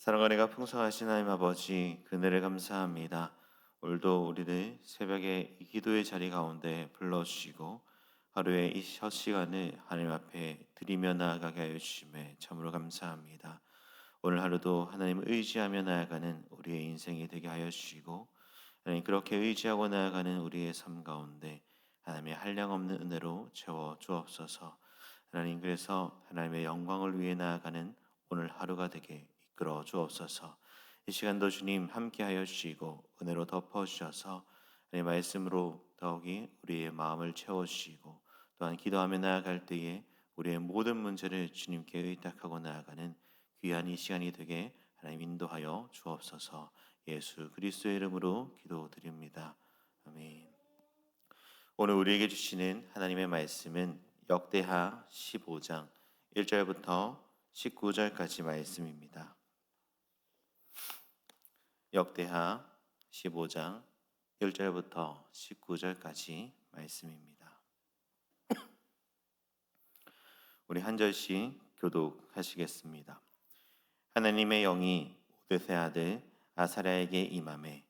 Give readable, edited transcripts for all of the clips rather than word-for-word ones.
사랑과 은혜가 풍성하신 하나님 아버지, 그늘에 감사합니다. 오늘도 우리를 새벽에 이 기도의 자리 가운데 불러주시고 하루의 이 첫 시간을 하나님 앞에 드리며 나아가게 하여 주심에 참으로 감사합니다. 오늘 하루도 하나님을 의지하며 나아가는 우리의 인생이 되게 하여 주시고, 하나님 그렇게 의지하고 나아가는 우리의 삶 가운데 하나님의 한량없는 은혜로 채워 주옵소서. 하나님, 그래서 하나님의 영광을 위해 나아가는 오늘 하루가 되게 이끌어 주옵소서. 이 시간도 주님 함께하여 주시고 은혜로 덮어 주셔서 하나님 말씀으로 더욱이 우리의 마음을 채워 주시고, 또한 기도하며 나아갈 때에 우리의 모든 문제를 주님께 의탁하고 나아가는 귀한 이 시간이 되게 하나님 인도하여 주옵소서. 예수 그리스도의 이름으로 기도드립니다. 아멘. 오늘 우리에게 주시는 하나님의 말씀은 역대하 15장 1절부터 19절까지 말씀입니다. 역대하 15장 1절부터 19절까지 말씀입니다. 우리 한 절씩 교독하시겠습니다. 하나님의 영이 오드세 아들 아사랴에게 임하매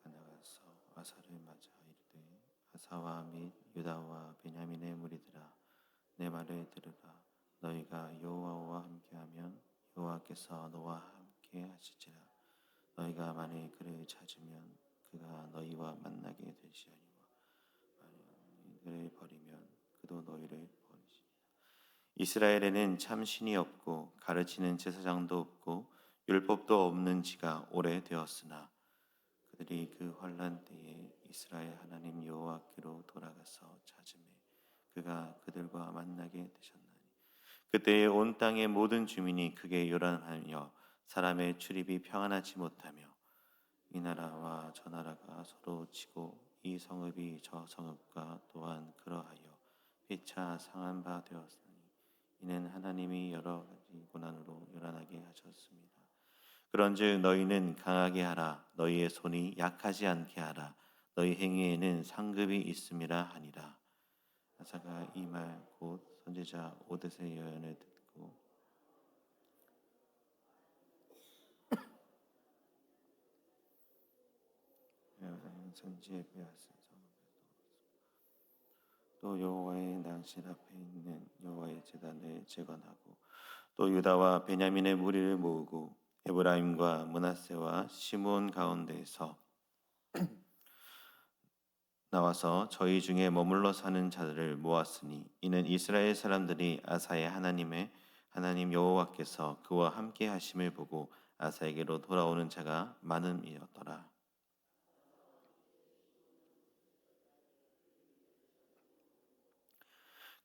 나가서 아사를 맞아 이르되, 아사와 및 유다와 베냐민의 무리들아, 내 말을 들으라. 너희가 여호와와 함께하면 여호와께서 너와 함께 하시리라. 너희가 만일 그를 찾으면 그가 너희와 만나게 되시리니, 만일 그를 버리면 그도 너희를 버리시리라. 이스라엘에는 참 신이 없고 가르치는 제사장도 없고 율법도 없는 지가 오래되었으나, 그들이 그 환난 때에 이스라엘 하나님 여호와께로 돌아가서 찾음에 그가 그들과 만나게 되셨나니, 그때에 온 땅의 모든 주민이 크게 요란하여 사람의 출입이 평안하지 못하며, 이 나라와 저 나라가 서로 치고 이 성읍이 저 성읍과 또한 그러하여 피차 상한 바 되었으니, 이는 하나님이 여러 가지 고난으로 요란하게 하셨습니다. 그런즉 너희는 강하게 하라. 너희의 손이 약하지 않게 하라. 너희 행위에는 상급이 있음이라 하니라. 아사가 이 말 곧 선지자 오드세 예언을 듣고 선지에 빼앗은 또 여호와의 낭실 앞에 있는 여호와의 제단을 재건하고, 또 유다와 베냐민의 무리를 모으고 에브라임과 므낫세와 시므온 가운데에서 나와서 저희 중에 머물러 사는 자들을 모았으니, 이는 이스라엘 사람들이 아사의 하나님 여호와께서 그와 함께 하심을 보고 아사에게로 돌아오는 자가 많음이었더라.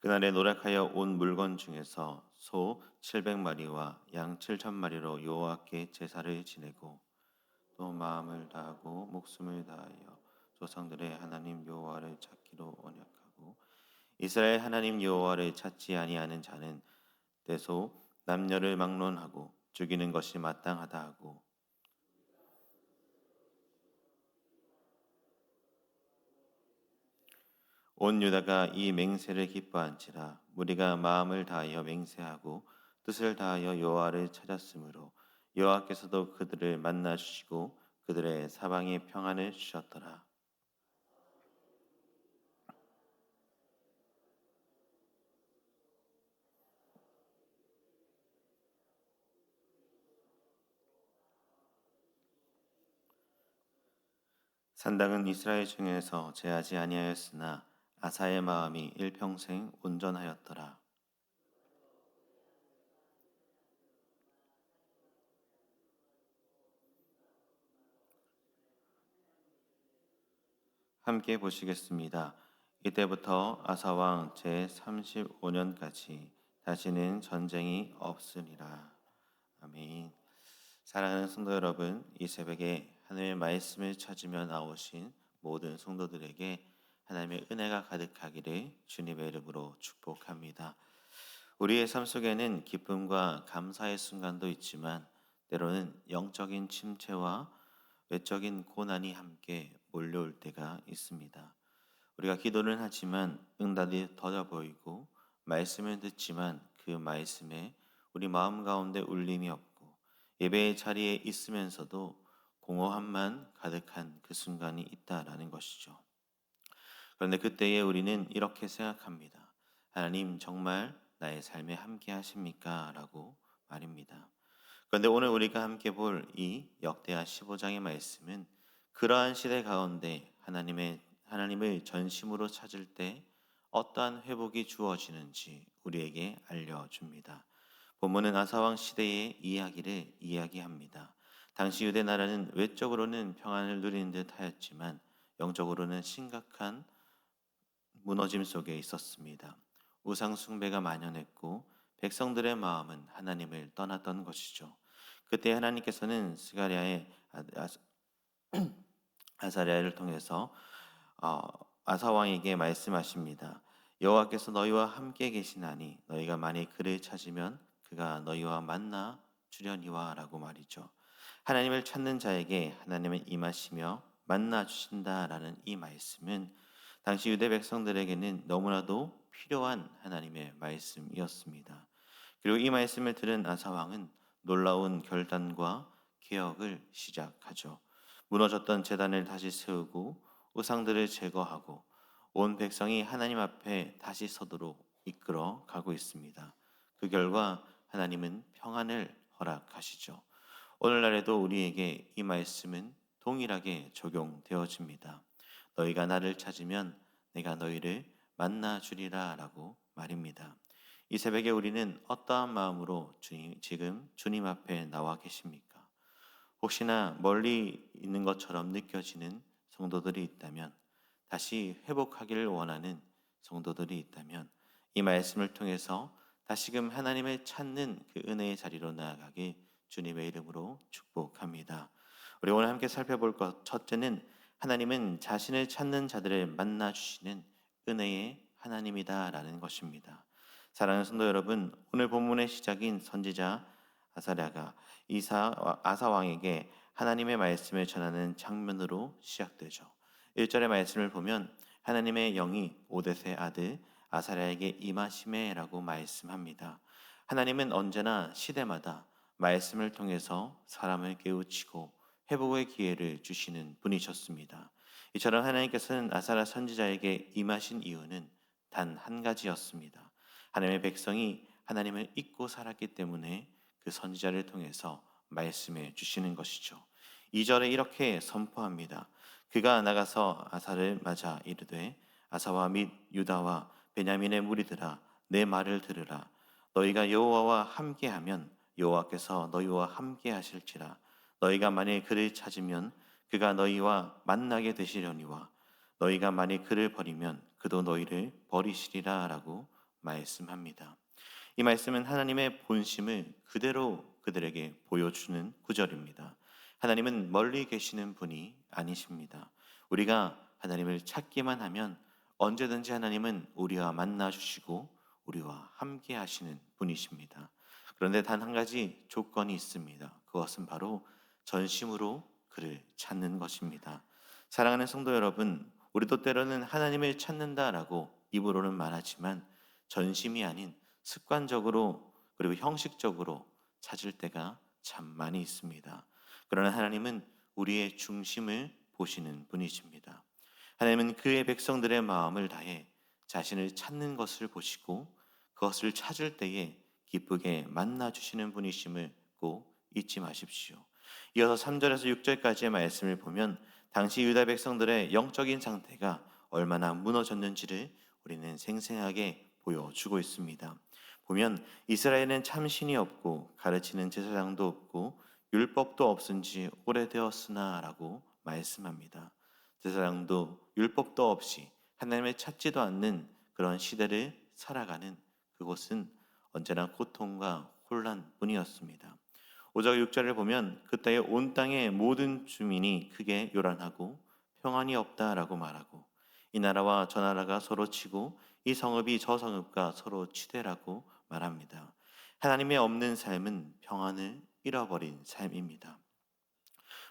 그날에 노력하여 온 물건 중에서 소 700마리와 양 7,000마리로 여호와께 제사를 지내고, 또 마음을 다하고 목숨을 다하여 조상들의 하나님 여호와를 찾기로 언약하고, 이스라엘 하나님 여호와를 찾지 아니하는 자는 대소 남녀를 막론하고 죽이는 것이 마땅하다 하고, 온 유다가 이 맹세를 기뻐한지라. 무리가 마음을 다하여 맹세하고 뜻을 다하여 여호와를 찾았으므로 여호와께서도 그들을 만나 주시고 그들의 사방에 평안을 주셨더라. 산당은 이스라엘 중에서 제하지 아니하였으나 아사의 마음이 일평생 온전하였더라. 함께 보시겠습니다. 이때부터 아사 왕 제 35년까지 다시는 전쟁이 없으리라. 아멘. 사랑하는 성도 여러분, 이 새벽에 하나님의 말씀을 찾으며 나오신 모든 성도들에게 하나님의 은혜가 가득하기를 주님의 이름으로 축복합니다. 우리의 삶 속에는 기쁨과 감사의 순간도 있지만, 때로는 영적인 침체와 외적인 고난이 함께 몰려올 때가 있습니다. 우리가 기도를 하지만 응답이 더뎌 보이고, 말씀을 듣지만 그 말씀에 우리 마음 가운데 울림이 없고, 예배의 자리에 있으면서도 공허함만 가득한 그 순간이 있다라는 것이죠. 그런데 그때에 우리는 이렇게 생각합니다. 하나님 정말 나의 삶에 함께 하십니까? 라고 말입니다. 그런데 오늘 우리가 함께 볼 이 역대하 15장의 말씀은 그러한 시대 가운데 하나님을 전심으로 찾을 때 어떠한 회복이 주어지는지 우리에게 알려줍니다. 본문은 아사왕 시대의 이야기를 이야기합니다. 당시 유대 나라는 외적으로는 평안을 누리는 듯 하였지만 영적으로는 심각한 무너짐 속에 있었습니다. 우상 숭배가 만연했고 백성들의 마음은 하나님을 떠났던 것이죠. 그때 하나님께서는 스가랴의 아사랴를 통해서 어, 아사 왕에게 말씀하십니다. 여호와께서 너희와 함께 계시나니 너희가 만일 그를 찾으면 그가 너희와 만나 주려니와라고 말이죠. 하나님을 찾는 자에게 하나님은 임하시며 만나 주신다라는 이 말씀은 당시 유대 백성들에게는 너무나도 필요한 하나님의 말씀이었습니다. 그리고 이 말씀을 들은 아사 왕은 놀라운 결단과 개혁을 시작하죠. 무너졌던 제단을 다시 세우고 우상들을 제거하고 온 백성이 하나님 앞에 다시 서도록 이끌어 가고 있습니다. 그 결과 하나님은 평안을 허락하시죠. 오늘날에도 우리에게 이 말씀은 동일하게 적용되어집니다. 너희가 나를 찾으면 내가 너희를 만나 주리라 라고 말입니다. 이 새벽에 우리는 어떠한 마음으로 지금 주님 앞에 나와 계십니까? 혹시나 멀리 있는 것처럼 느껴지는 성도들이 있다면, 다시 회복하기를 원하는 성도들이 있다면 이 말씀을 통해서 다시금 하나님을 찾는 그 은혜의 자리로 나아가길 주님의 이름으로 축복합니다. 우리 오늘 함께 살펴볼 것 첫째는 하나님은 자신을 찾는 자들을 만나 주시는 은혜의 하나님이다라는 것입니다. 사랑하는 성도 여러분, 오늘 본문의 시작인 선지자 아사랴가 아사 왕에게 하나님의 말씀을 전하는 장면으로 시작되죠. 1절의 말씀을 보면 하나님의 영이 오뎃의 아들 아사랴에게 임하시매라고 말씀합니다. 하나님은 언제나 시대마다 말씀을 통해서 사람을 깨우치고 회복의 기회를 주시는 분이셨습니다. 이처럼 하나님께서는 아사랴 선지자에게 임하신 이유는 단 한 가지였습니다. 하나님의 백성이 하나님을 잊고 살았기 때문에 그 선지자를 통해서 말씀해 주시는 것이죠. 2절에 이렇게 선포합니다. 그가 나가서 아사를 맞아 이르되 아사와 및 유다와 베냐민의 무리들아 내 말을 들으라. 너희가 여호와와 함께하면 여호와께서 너희와 함께하실지라. 너희가 만일 그를 찾으면 그가 너희와 만나게 되시려니와 너희가 만일 그를 버리면 그도 너희를 버리시리라 라고 말씀합니다. 이 말씀은 하나님의 본심을 그대로 그들에게 보여주는 구절입니다. 하나님은 멀리 계시는 분이 아니십니다. 우리가 하나님을 찾기만 하면 언제든지 하나님은 우리와 만나 주시고 우리와 함께 하시는 분이십니다. 그런데 단 한 가지 조건이 있습니다. 그것은 바로 전심으로 그를 찾는 것입니다. 사랑하는 성도 여러분, 우리도 때로는 하나님을 찾는다라고 입으로는 말하지만 전심이 아닌 습관적으로 그리고 형식적으로 찾을 때가 참 많이 있습니다. 그러나 하나님은 우리의 중심을 보시는 분이십니다. 하나님은 그의 백성들의 마음을 다해 자신을 찾는 것을 보시고 그것을 찾을 때에 기쁘게 만나 주시는 분이심을 꼭 잊지 마십시오. 이어서 3절에서 6절까지의 말씀을 보면 당시 유다 백성들의 영적인 상태가 얼마나 무너졌는지를 우리는 생생하게 보여주고 있습니다. 보면 이스라엘은 참신이 없고 가르치는 제사장도 없고 율법도 없은 지 오래되었으나 라고 말씀합니다. 제사장도 율법도 없이 하나님을 찾지도 않는 그런 시대를 살아가는 그곳은 언제나 고통과 혼란뿐이었습니다. 5절 6절을 보면 그때에 온 땅의 모든 주민이 크게 요란하고 평안이 없다라고 말하고 이 나라와 저 나라가 서로 치고 이 성읍이 저 성읍과 서로 치대라고 말합니다. 하나님의 없는 삶은 평안을 잃어버린 삶입니다.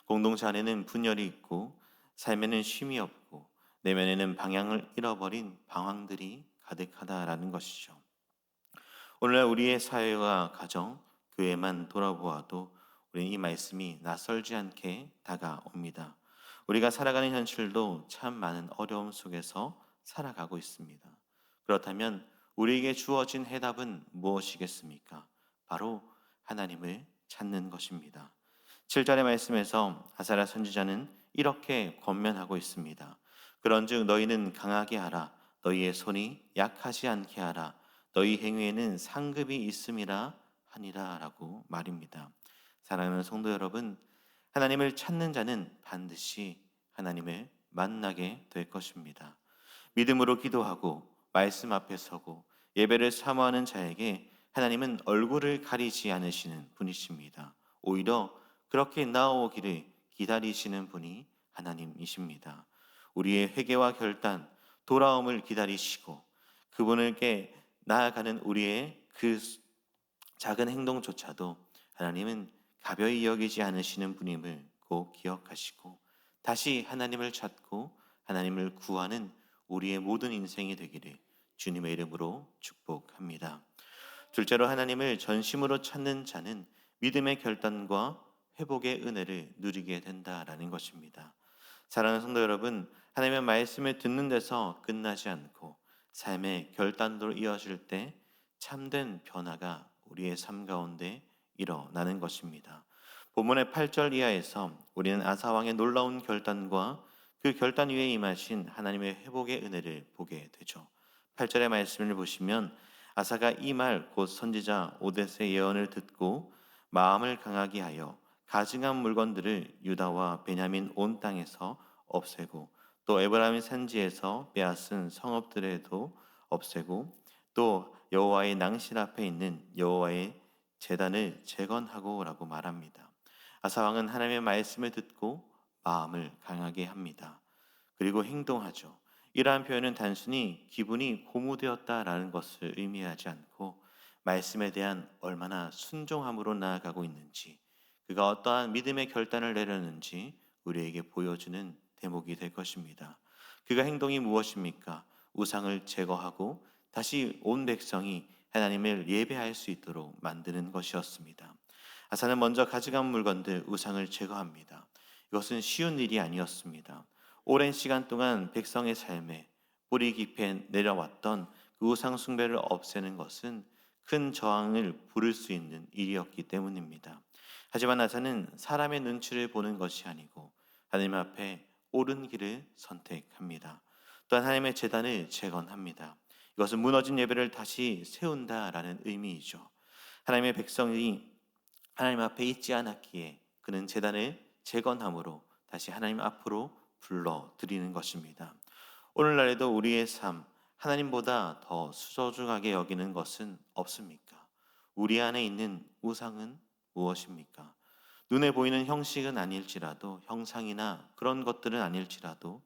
공동체 안에는 분열이 있고 삶에는 쉼이 없고 내면에는 방향을 잃어버린 방황들이 가득하다라는 것이죠. 오늘날 우리의 사회와 가정, 교회만 돌아보아도 우리는 이 말씀이 낯설지 않게 다가옵니다. 우리가 살아가는 현실도 참 많은 어려움 속에서 살아가고 있습니다. 그렇다면 우리에게 주어진 해답은 무엇이겠습니까? 바로 하나님을 찾는 것입니다. 7절의 말씀에서 아사랴 선지자는 이렇게 권면하고 있습니다. 그런즉 너희는 강하게 하라. 너희의 손이 약하지 않게 하라. 너희 행위에는 상급이 있음이라 하니라라고 말입니다. 사랑하는 성도 여러분, 하나님을 찾는 자는 반드시 하나님을 만나게 될 것입니다. 믿음으로 기도하고 말씀 앞에 서고 예배를 사모하는 자에게 하나님은 얼굴을 가리지 않으시는 분이십니다. 오히려 그렇게 나오기를 기다리시는 분이 하나님이십니다. 우리의 회개와 결단, 돌아옴을 기다리시고 그분에게 나아가는 우리의 그 작은 행동조차도 하나님은 가벼이 여기지 않으시는 분임을 꼭 기억하시고 다시 하나님을 찾고 하나님을 구하는 우리의 모든 인생이 되기를 주님의 이름으로 축복합니다. 둘째로 하나님을 전심으로 찾는 자는 믿음의 결단과 회복의 은혜를 누리게 된다라는 것입니다. 사랑하는 성도 여러분, 하나님의 말씀을 듣는 데서 끝나지 않고 삶의 결단으로 이어질 때 참된 변화가 우리의 삶 가운데 일어나는 것입니다. 본문의 8절 이하에서 우리는 아사왕의 놀라운 결단과 그 결단 위에 임하신 하나님의 회복의 은혜를 보게 되죠. 8절의 말씀을 보시면 아사가 이 말 곧 선지자 오뎃의 예언을 듣고 마음을 강하게 하여 가증한 물건들을 유다와 베냐민 온 땅에서 없애고 또 에브라임 산지에서 빼앗은 성읍들에도 없애고 또 여호와의 낭실 앞에 있는 여호와의 제단을 재건하고라고 말합니다. 아사 왕은 하나님의 말씀을 듣고 마음을 강하게 합니다. 그리고 행동하죠. 이러한 표현은 단순히 기분이 고무되었다라는 것을 의미하지 않고 말씀에 대한 얼마나 순종함으로 나아가고 있는지, 그가 어떠한 믿음의 결단을 내렸는지 우리에게 보여주는 대목이 될 것입니다. 그가 행동이 무엇입니까? 우상을 제거하고 다시 온 백성이 하나님을 예배할 수 있도록 만드는 것이었습니다. 아사는 먼저 가져간 물건들 우상을 제거합니다. 이것은 쉬운 일이 아니었습니다. 오랜 시간 동안 백성의 삶에 뿌리 깊이 내려왔던 그 우상 숭배를 없애는 것은 큰 저항을 부를 수 있는 일이었기 때문입니다. 하지만 아사는 사람의 눈치를 보는 것이 아니고 하나님 앞에 옳은 길을 선택합니다. 또한 하나님의 제단을 재건합니다. 이것은 무너진 예배를 다시 세운다라는 의미이죠. 하나님의 백성이 하나님 앞에 있지 않았기에 그는 제단을 재건함으로 다시 하나님 앞으로 불러들이는 것입니다. 오늘날에도 우리의 삶, 하나님보다 더 소중하게 여기는 것은 없습니까? 우리 안에 있는 우상은 무엇입니까? 눈에 보이는 형식은 아닐지라도, 형상이나 그런 것들은 아닐지라도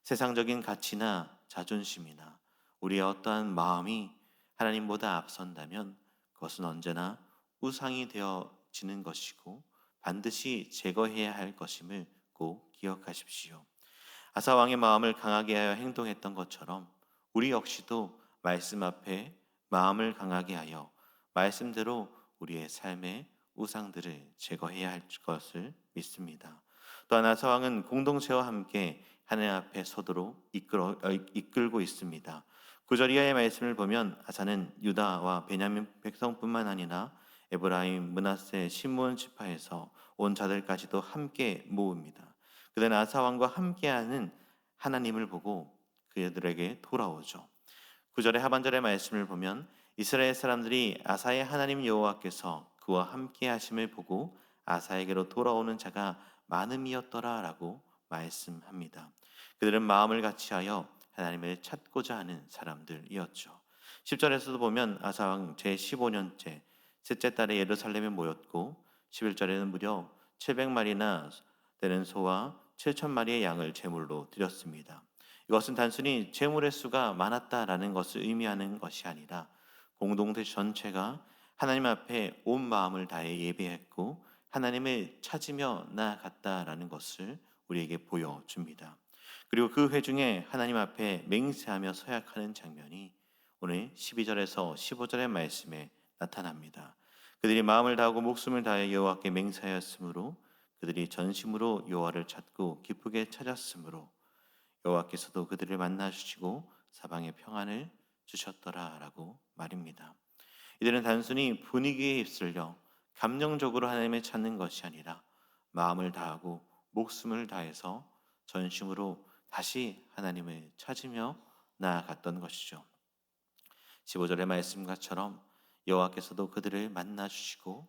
세상적인 가치나 자존심이나 우리의 어떠한 마음이 하나님보다 앞선다면 그것은 언제나 우상이 되어지는 것이고 반드시 제거해야 할 것임을 꼭 기억하십시오. 아사 왕의 마음을 강하게 하여 행동했던 것처럼 우리 역시도 말씀 앞에 마음을 강하게 하여 말씀대로 우리의 삶의 우상들을 제거해야 할 것을 믿습니다. 또한 아사 왕은 공동체와 함께 하나님 앞에 서도록 이끌고 있습니다. 9절 이하의 말씀을 보면 아사는 유다와 베냐민 백성뿐만 아니라 에브라임, 므낫세, 시므온 지파에서 온 자들까지도 함께 모읍니다. 그들은 아사 왕과 함께하는 하나님을 보고 그들에게 돌아오죠. 9절의 하반절의 말씀을 보면 이스라엘 사람들이 아사의 하나님 여호와께서 그와 함께 하심을 보고 아사에게로 돌아오는 자가 많음이었더라라고 말씀합니다. 그들은 마음을 같이하여 하나님을 찾고자 하는 사람들이었죠. 10절에서도 보면 아사 왕 제15년째 셋째 달에 예루살렘에 모였고 11절에는 무려 700마리나 되는 소와 7,000마리의 양을 제물로 드렸습니다. 이것은 단순히 제물의 수가 많았다라는 것을 의미하는 것이 아니라 공동체 전체가 하나님 앞에 온 마음을 다해 예배했고 하나님을 찾으며 나아갔다라는 것을 우리에게 보여줍니다. 그리고 그 회중에 하나님 앞에 맹세하며 서약하는 장면이 오늘 12절에서 15절의 말씀에 나타납니다. 그들이 마음을 다하고 목숨을 다하여 여호와께 맹세하였으므로 그들이 전심으로 여호와를 찾고 기쁘게 찾았으므로 여호와께서도 그들을 만나 주시고 사방에 평안을 주셨더라라고 말입니다. 이들은 단순히 분위기에 휩쓸려 감정적으로 하나님을 찾는 것이 아니라 마음을 다하고 목숨을 다해서 전심으로 다시 하나님을 찾으며 나아갔던 것이죠. 15절의 말씀과처럼 여호와께서도 그들을 만나 주시고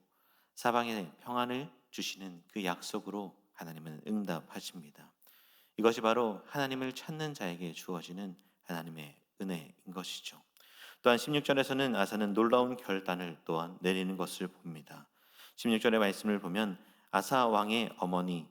사방에 평안을 주시는 그 약속으로 하나님은 응답하십니다. 이것이 바로 하나님을 찾는 자에게 주어지는 하나님의 은혜인 것이죠. 또한 16절에서는 아사는 놀라운 결단을 또한 내리는 것을 봅니다. 16절의 말씀을 보면 아사 왕의 어머니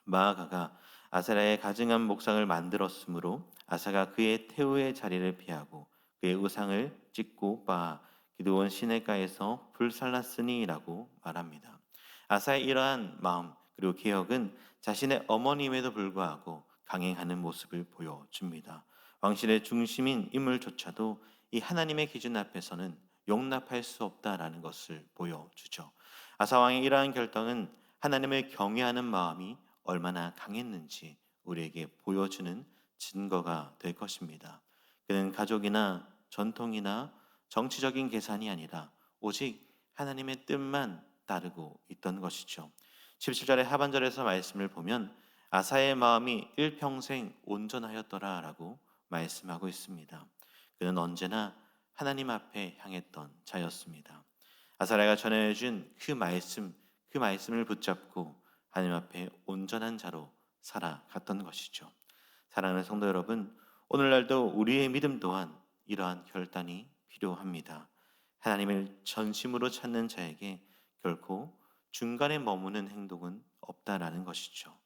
마아가가 아사랴의 가증한 목상을 만들었으므로 아사가 그의 태우의 자리를 피하고 그의 우상을 찍고 빻아 기드온 시내가에서 불살랐으니라고 말합니다. 아사의 이러한 마음 그리고 개혁은 자신의 어머님에도 불구하고 강행하는 모습을 보여줍니다. 왕실의 중심인 인물조차도 이 하나님의 기준 앞에서는 용납할 수 없다라는 것을 보여주죠. 아사 왕의 이러한 결정은 하나님을 경외하는 마음이 얼마나 강했는지 우리에게 보여주는 증거가 될 것입니다. 그는 가족이나 전통이나 정치적인 계산이 아니라 오직 하나님의 뜻만 따르고 있던 것이죠. 17절의 하반절에서 말씀을 보면 아사의 마음이 일평생 온전하였더라라고 말씀하고 있습니다. 그는 언제나 하나님 앞에 향했던 자였습니다. 아사랴가 전해준 그 말씀을 붙잡고 하나님 앞에 온전한 자로 살아갔던 것이죠. 사랑하는 성도 여러분, 오늘날도 우리의 믿음 또한 이러한 결단이 필요합니다. 하나님을 전심으로 찾는 자에게 결코 중간에 머무는 행동은 없다라는 것이죠.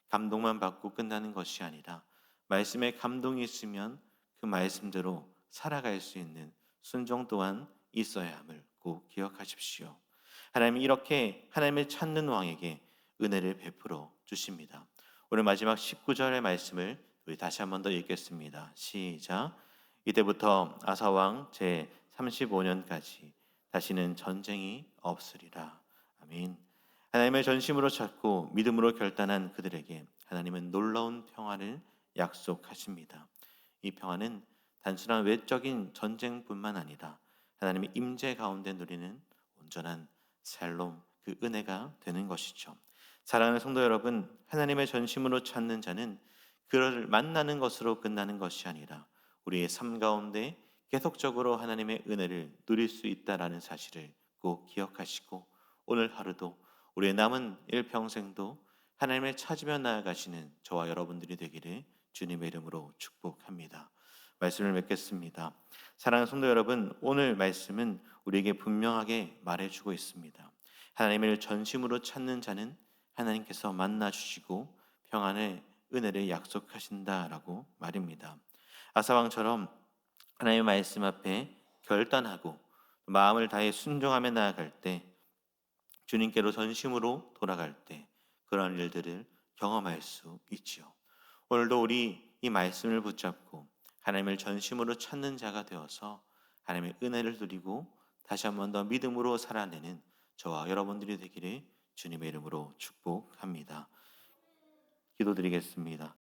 감동만 받고 끝나는 것이 아니라 말씀에 감동이 있으면 그 말씀대로 살아갈 수 있는 순종 또한 있어야 함을 꼭 기억하십시오. 하나님이 이렇게 하나님을 찾는 왕에게 은혜를 베풀어 주십니다. 오늘 마지막 19절의 말씀을 우리 다시 한 번 더 읽겠습니다. 시작. 이때부터 아사 왕 제 35년까지 다시는 전쟁이 없으리라. 아멘. 하나님을 전심으로 찾고 믿음으로 결단한 그들에게 하나님은 놀라운 평안을 약속하십니다. 이 평안은 단순한 외적인 전쟁뿐만 아니라 하나님의 임재 가운데 누리는 온전한 샬롬, 그 은혜가 되는 것이죠. 사랑하는 성도 여러분, 하나님의 전심으로 찾는 자는 그를 만나는 것으로 끝나는 것이 아니라 우리의 삶 가운데 계속적으로 하나님의 은혜를 누릴 수 있다라는 사실을 꼭 기억하시고 오늘 하루도 우리의 남은 일평생도 하나님을 찾으며 나아가시는 저와 여러분들이 되기를 주님의 이름으로 축복합니다. 말씀을 맺겠습니다. 사랑하는 성도 여러분, 오늘 말씀은 우리에게 분명하게 말해주고 있습니다. 하나님을 전심으로 찾는 자는 하나님께서 만나 주시고 평안의 은혜를 약속하신다라고 말입니다. 아사왕처럼 하나님의 말씀 앞에 결단하고 마음을 다해 순종하며 나아갈 때, 주님께로 전심으로 돌아갈 때 그런 일들을 경험할 수 있지요. 오늘도 우리 이 말씀을 붙잡고 하나님을 전심으로 찾는 자가 되어서 하나님의 은혜를 누리고 다시 한 번 더 믿음으로 살아내는 저와 여러분들이 되기를 주님의 이름으로 축복합니다. 기도드리겠습니다.